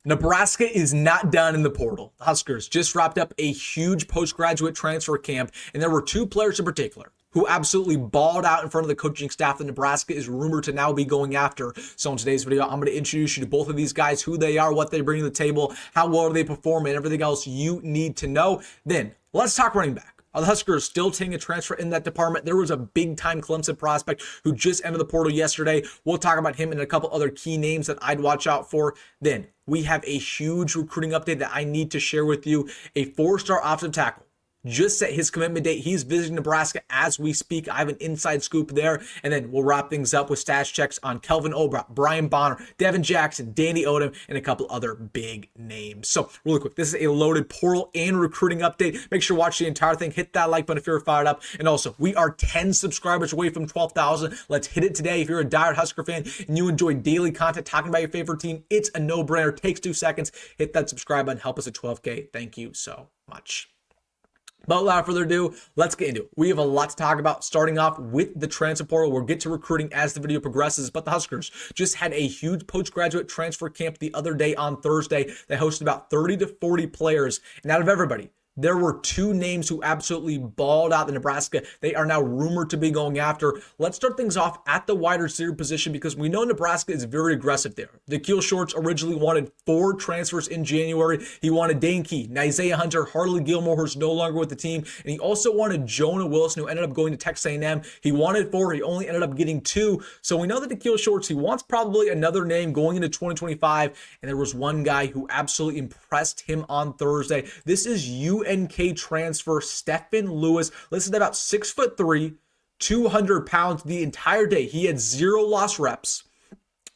Nebraska is not done in the portal. The Huskers just wrapped up a huge postgraduate transfer camp, and there were two players in particular who absolutely balled out in front of the coaching staff that Nebraska is rumored to now be going after. So in today's video, I'm going to introduce you to both of these guys, who they are, what they bring to the table, how well they perform, and everything else you need to know. Then let's talk running back. Are the Huskers still taking a transfer in that department? There was a big-time Clemson prospect who just entered the portal yesterday. We'll talk about him and a couple other key names that I'd watch out for. Then we have a huge recruiting update that I need to share with you. A 4-star offensive tackle just set his commitment date. He's visiting Nebraska as we speak. I have an inside scoop there. And then we'll wrap things up with stash checks on Kelvin Obot, Brian Bonner, Devin Jackson, Danny Odom, and a couple other big names. So really quick, this is a loaded portal and recruiting update. Make sure to watch the entire thing. Hit that like button if you're fired up. And also, we are 10 subscribers away from 12,000. Let's hit it today. If you're a diehard Husker fan and you enjoy daily content talking about your favorite team, it's a no-brainer. Takes 2 seconds. Hit that subscribe button. Help us at 12K. Thank you so much. But without further ado, let's get into it. We have a lot to talk about, starting off with the transfer portal. We'll get to recruiting as the video progresses, but the Huskers just had a huge postgraduate transfer camp the other day on Thursday. They hosted about 30 to 40 players, and out of everybody, there were two names who absolutely balled out in Nebraska. They are now rumored to be going after. Let's start things off at the wide receiver position because we know Nebraska is very aggressive there. Nikhil Shorts originally wanted 4 transfers in January. He wanted Dane, Nyziah Hunter, Harley Gilmore, who's no longer with the team, and he also wanted Jonah Wilson, who ended up going to Texas A&M. He wanted 4. He only ended up getting 2. So we know that Nikhil Shorts, he wants probably another name going into 2025, and there was one guy who absolutely impressed him on Thursday. This is UNK transfer Stephen Lewis, listed about 6'3", 200 pounds the entire day. He had 0 lost reps,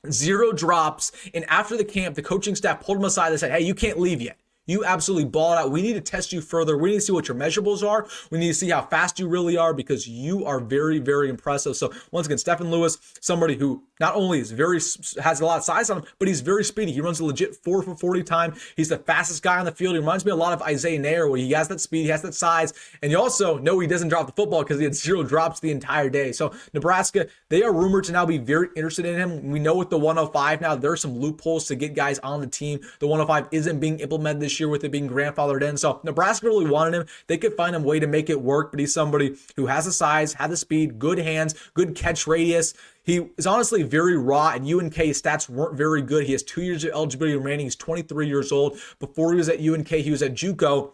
0 drops, and after the camp, the coaching staff pulled him aside and said, hey, you can't leave yet. You absolutely balled out. We need to test you further. We need to see what your measurables are. We need to see how fast you really are because you are very, very impressive. So once again, Stephen Lewis, somebody who not only is has a lot of size on him, but he's very speedy. He runs a legit 4 for 40 time. He's the fastest guy on the field. He reminds me a lot of Isaiah Nair, where he has that speed, he has that size, and you also know he doesn't drop the football because he had 0 drops the entire day. So Nebraska, they are rumored to now be very interested in him. We know with the 105 now, there are some loopholes to get guys on the team. The 105 isn't being implemented this year with it being grandfathered in. So Nebraska really wanted him. They could find a way to make it work, but he's somebody who has the size, has the speed, good hands, good catch radius. He is honestly very raw, and UNK stats weren't very good. He has 2 years of eligibility remaining. He's 23 years old. Before he was at UNK, he was at JUCO.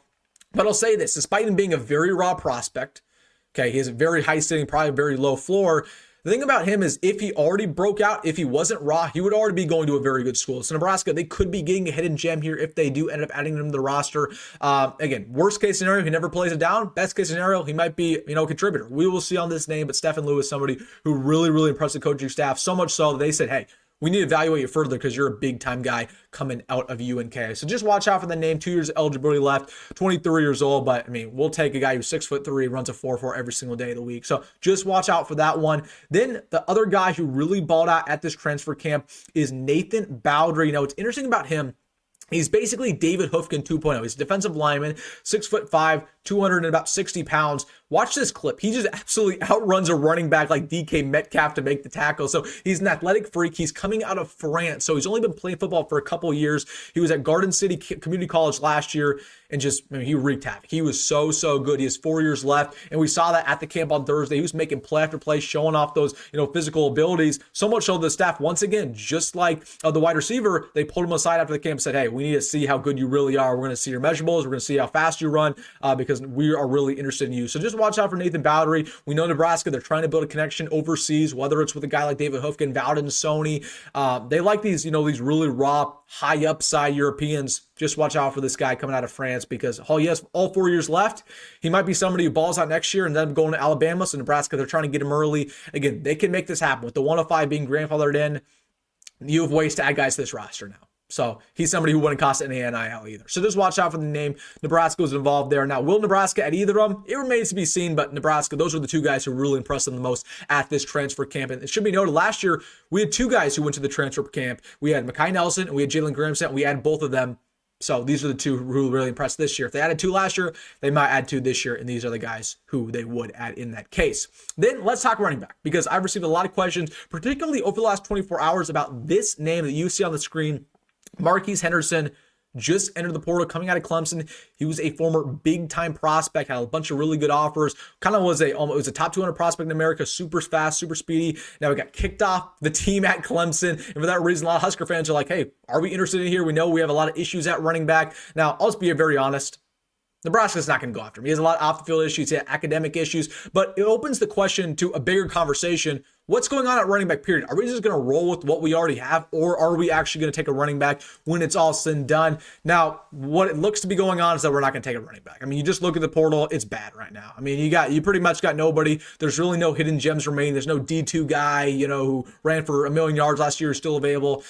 But I'll say this, despite him being a very raw prospect, okay, he has a very high ceiling, probably a very low floor. The thing about him is if he already broke out, if he wasn't raw, he would already be going to a very good school. So Nebraska, they could be getting a hidden gem here if they do end up adding him to the roster. Again, worst case scenario, he never plays it down. Best case scenario, he might be, a contributor. We will see on this name, but Stephen Lewis, somebody who really, really impressed the coaching staff, so much so that they said, hey, we need to evaluate you further because you're a big-time guy coming out of UNK. So just watch out for the name. 2 years of eligibility left, 23 years old. But, we'll take a guy who's 6'3", runs a 4.4 every single day of the week. So just watch out for that one. Then the other guy who really balled out at this transfer camp is Nathan Bowdry. What's interesting about him, he's basically David Hoofkin 2.0. He's a defensive lineman, 6'5", 260 pounds. Watch this clip. He just absolutely outruns a running back like DK Metcalf to make the tackle. So he's an athletic freak. He's coming out of France. So he's only been playing football for a couple of years. He was at Garden City Community College last year and just, he wreaked havoc. He was so good. He has 4 years left. And we saw that at the camp on Thursday. He was making play after play, showing off those, physical abilities. So much so the staff, once again, just like the wide receiver, they pulled him aside after the camp and said, hey, we need to see how good you really are. We're going to see your measurables. We're going to see how fast you run because we are really interested in you. So just watch out for Nathan Bowdry. We know Nebraska, they're trying to build a connection overseas, whether it's with a guy like David Hoofkin, Vowden, Sony. They like these, these really raw, high upside Europeans. Just watch out for this guy coming out of France because he has all 4 years left. He might be somebody who balls out next year and then going to Alabama. So Nebraska, they're trying to get him early. Again, they can make this happen with the 105 being grandfathered in. You have ways to add guys to this roster now. So he's somebody who wouldn't cost any NIL either. So just watch out for the name. Nebraska was involved there. Now, will Nebraska add either of them? It remains to be seen, but Nebraska, those are the two guys who really impressed them the most at this transfer camp. And it should be noted, last year, we had 2 guys who went to the transfer camp. We had Mekhi Nelson and we had Jalyn Gramstad. We added both of them. So these are the 2 who really impressed this year. If they added 2 last year, they might add 2 this year, and these are the guys who they would add in that case. Then let's talk running back, because I've received a lot of questions, particularly over the last 24 hours, about this name that you see on the screen, Marquise Henderson just entered the portal coming out of Clemson. He was a former big-time prospect, had a bunch of really good offers, kind of was it was a top 200 prospect in America, super fast, super speedy. Now he got kicked off the team at Clemson, and for that reason, a lot of Husker fans are like, hey, are we interested in here? We know we have a lot of issues at running back. Now, I'll just be very honest. Nebraska's not going to go after him. He has a lot of off-the-field issues, he has academic issues, but it opens the question to a bigger conversation. What's going on at running back, period? Are we just going to roll with what we already have, or are we actually going to take a running back when it's all said and done? Now, what it looks to be going on is that we're not going to take a running back. I mean, you just look at the portal, it's bad right now. I mean, you pretty much got nobody. There's really no hidden gems remaining. There's no D2 guy, who ran for 1 million yards last year is still available.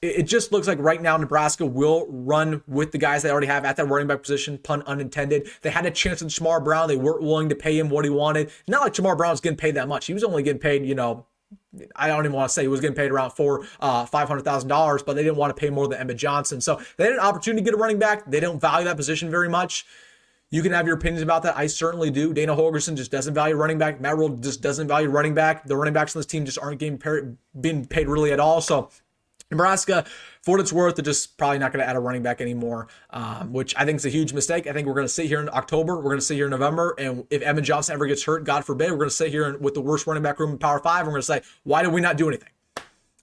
It just looks like right now Nebraska will run with the guys they already have at that running back position, pun unintended. They had a chance with Jamar Brown. They weren't willing to pay him what he wanted. Not like Jamar Brown's getting paid that much. He was only getting paid, I don't even want to say he was getting paid around $500,000, but they didn't want to pay more than Emmett Johnson. So they had an opportunity to get a running back. They don't value that position very much. You can have your opinions about that. I certainly do. Dana Holgorsen just doesn't value running back. Matt Rule just doesn't value running back. The running backs on this team just aren't being paid really at all. So Nebraska, for what it's worth, they're just probably not going to add a running back anymore, which I think is a huge mistake. I think we're going to sit here in October. We're going to sit here in November. And if Emmett Johnson ever gets hurt, God forbid, we're going to sit here with the worst running back room in Power 5. We're going to say, why did we not do anything?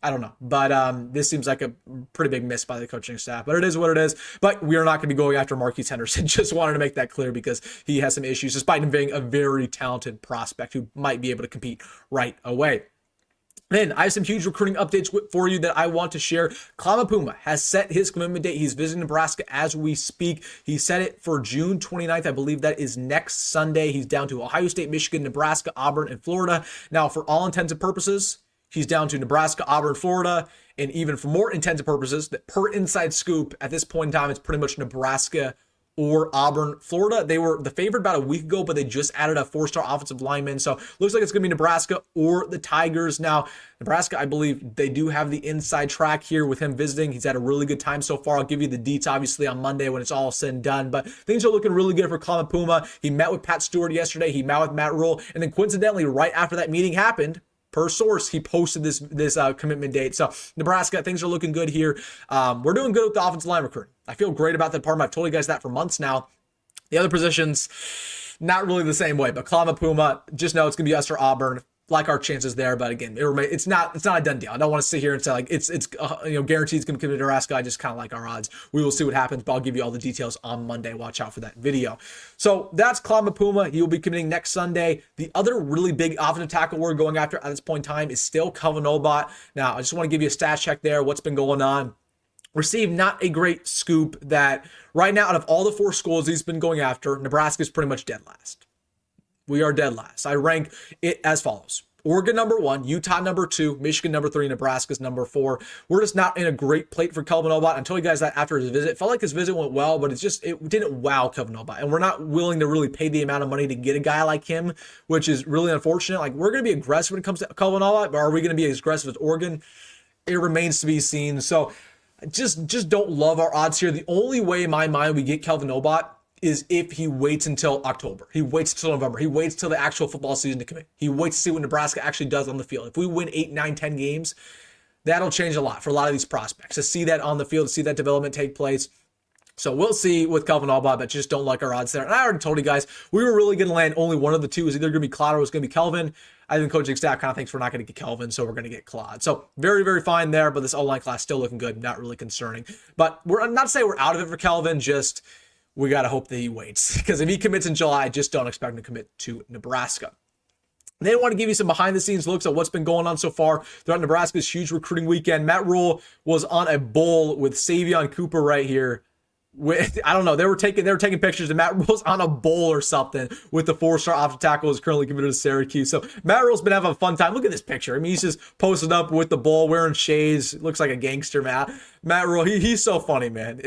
I don't know. But this seems like a pretty big miss by the coaching staff. But it is what it is. But we are not going to be going after Marquise Henderson. Just wanted to make that clear because he has some issues, despite him being a very talented prospect who might be able to compete right away. Then I have some huge recruiting updates for you that I want to share. Klamapuma has set his commitment date. He's visiting Nebraska as we speak. He set it for June 29th. I believe that is next Sunday. He's down to Ohio State, Michigan, Nebraska, Auburn, and Florida. Now, for all intents and purposes, he's down to Nebraska, Auburn, Florida. And even for more intents and purposes, that per inside scoop, at this point in time, it's pretty much Nebraska or Auburn, Florida. They were the favorite about a week ago, but they just added a 4-star offensive lineman. So looks like it's going to be Nebraska or the Tigers. Now, Nebraska, I believe they do have the inside track here with him visiting. He's had a really good time so far. I'll give you the deets, obviously, on Monday when it's all said and done. But things are looking really good for Klamapuma. He met with Pat Stewart yesterday. He met with Matt Rule. And then coincidentally, right after that meeting happened, per source, he posted this commitment date. So Nebraska, things are looking good here. We're doing good with the offensive line recruiting. I feel great about that department. I've told you guys that for months now. The other positions, not really the same way. But Klamapuma, just know it's going to be us or Auburn. Like our chances there, but again, it's not a done deal. I don't want to sit here and say like it's guaranteed it's going to come to Nebraska. I just kind of like our odds. We will see what happens, but I'll give you all the details on Monday. Watch out for that video. So that's Klamapuma. He will be committing next Sunday. The other really big offensive tackle we're going after at this point in time is still Kelvin Obot. Now, I just want to give you a stat check there. What's been going on? Received not a great scoop that right now out of all the 4 schools he's been going after, Nebraska is pretty much dead last. We are dead last. I rank it as follows. Oregon number 1, Utah number 2, Michigan number 3, Nebraska's number 4. We're just not in a great plate for Kelvin Obot. I told you guys that after his visit. It felt like his visit went well, but it didn't wow Kelvin Obot. And we're not willing to really pay the amount of money to get a guy like him, which is really unfortunate. Like, we're going to be aggressive when it comes to Kelvin Obot, but are we going to be as aggressive as Oregon? It remains to be seen. So just don't love our odds here. The only way in my mind we get Kelvin Obot is if he waits until October. He waits until November. He waits till the actual football season to commit. He waits to see what Nebraska actually does on the field. If we win 8, 9, 10 games, that'll change a lot for a lot of these prospects. To see that on the field, to see that development take place. So we'll see with Kelvin Obot, but just don't like our odds there. And I already told you guys, we were really going to land only one of the two. It was either going to be Claude or it was going to be Kelvin. I think coaching staff kind of thinks we're not going to get Kelvin, so we're going to get Claude. So very, very fine there, but this O-line class still looking good, not really concerning. But we're not to say we're out of it for Kelvin, just we got to hope that he waits. Because if he commits in July, just don't expect him to commit to Nebraska. They want to give you some behind-the-scenes looks at what's been going on so far throughout Nebraska's huge recruiting weekend. Matt Rule was on a bowl with Savion Cooper right here. I don't know. They were taking pictures, and Matt Rule's on a bowl or something with the 4-star offensive tackle who's currently committed to Syracuse. So Matt Rule's been having a fun time. Look at this picture. I mean, he's just posted up with the bowl, wearing shades. Looks like a gangster, Matt Rule. He's so funny, man.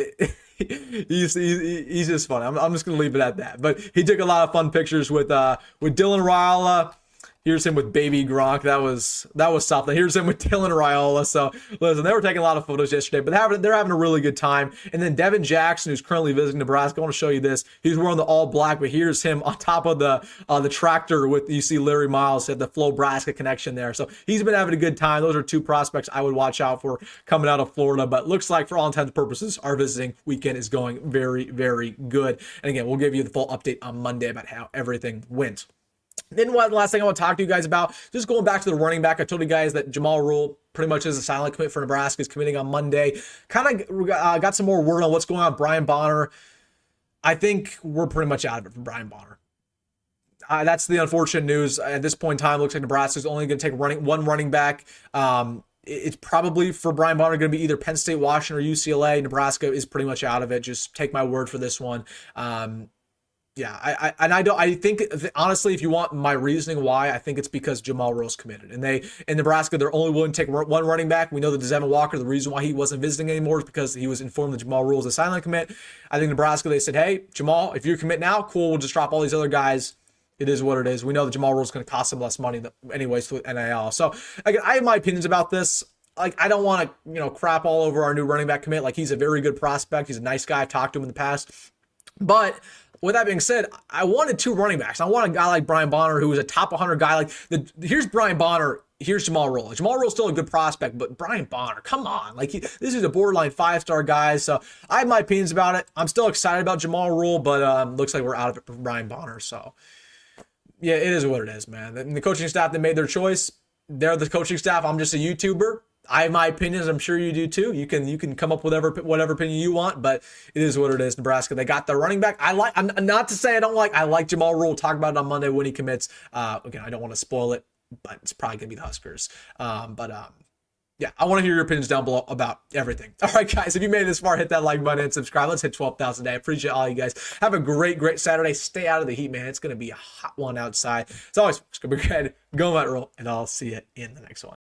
He's just fun. I'm just gonna leave it at that. But he took a lot of fun pictures with Dylan Raiola Here's him with baby Gronk. That was something. Here's him with Dylan Raiola. So listen, they were taking a lot of photos yesterday, but they're having a really good time. And then Devin Jackson, who's currently visiting Nebraska, I want to show you this. He's wearing the all black, but here's him on top of the tractor with, you see Larry Miles at the Flow-Braska connection there. So he's been having a good time. Those are two prospects I would watch out for coming out of Florida. But looks like for all intents and purposes, our visiting weekend is going very, very good. And again, we'll give you the full update on Monday about how everything went. Then the last thing I want to talk to you guys about, just going back to the running back. I told you guys that Jamal Rule pretty much is a silent commit for Nebraska. Is committing on Monday. Kind of got some more word on what's going on with Brian Bonner. I think we're pretty much out of it for Brian Bonner. That's the unfortunate news. At this point in time, it looks like Nebraska's only going to take one running back. It's probably for Brian Bonner going to be either Penn State, Washington, or UCLA. Nebraska is pretty much out of it. Just take my word for this one. Yeah, I think honestly, if you want my reasoning why, I think it's because Jamal Rose committed, and in Nebraska they're only willing to take one running back. We know that Devin Walker, the reason why he wasn't visiting anymore is because he was informed that Jamal Rule is a silent commit. I think Nebraska, they said, hey Jamal, if you commit now, cool, we'll just drop all these other guys. It is what it is. We know that Jamal Rule is going to cost him less money anyways with NIL. So again, I have my opinions about this. Like, I don't want to crap all over our new running back commit. Like, he's a very good prospect. He's a nice guy. I've talked to him in the past, but with that being said, I wanted two running backs. I want a guy like Brian Bonner, who was a top 100 guy. Here's Brian Bonner. Here's Jamal Rule. Jamal Rule's still a good prospect, but Brian Bonner, come on. This is a borderline 5-star guy. So I have my opinions about it. I'm still excited about Jamal Rule, but looks like we're out of it for Brian Bonner. So yeah, it is what it is, man. And the coaching staff that made their choice, they're the coaching staff. I'm just a YouTuber. I have my opinions. I'm sure you do too. You can come up with whatever opinion you want, but it is what it is. Nebraska, they got their running back. I'm not to say I like Jamal Rule. We'll talk about it on Monday when he commits. Again, I don't want to spoil it, but it's probably gonna be the Huskers. Yeah, I want to hear your opinions down below about everything. All right, guys, if you made it this far, hit that like button and subscribe. Let's hit 12,000 today. I appreciate all you guys. Have a great Saturday. Stay out of the heat, man. It's gonna be a hot one outside. It's always gonna be good. Go that rule, and I'll see you in the next one.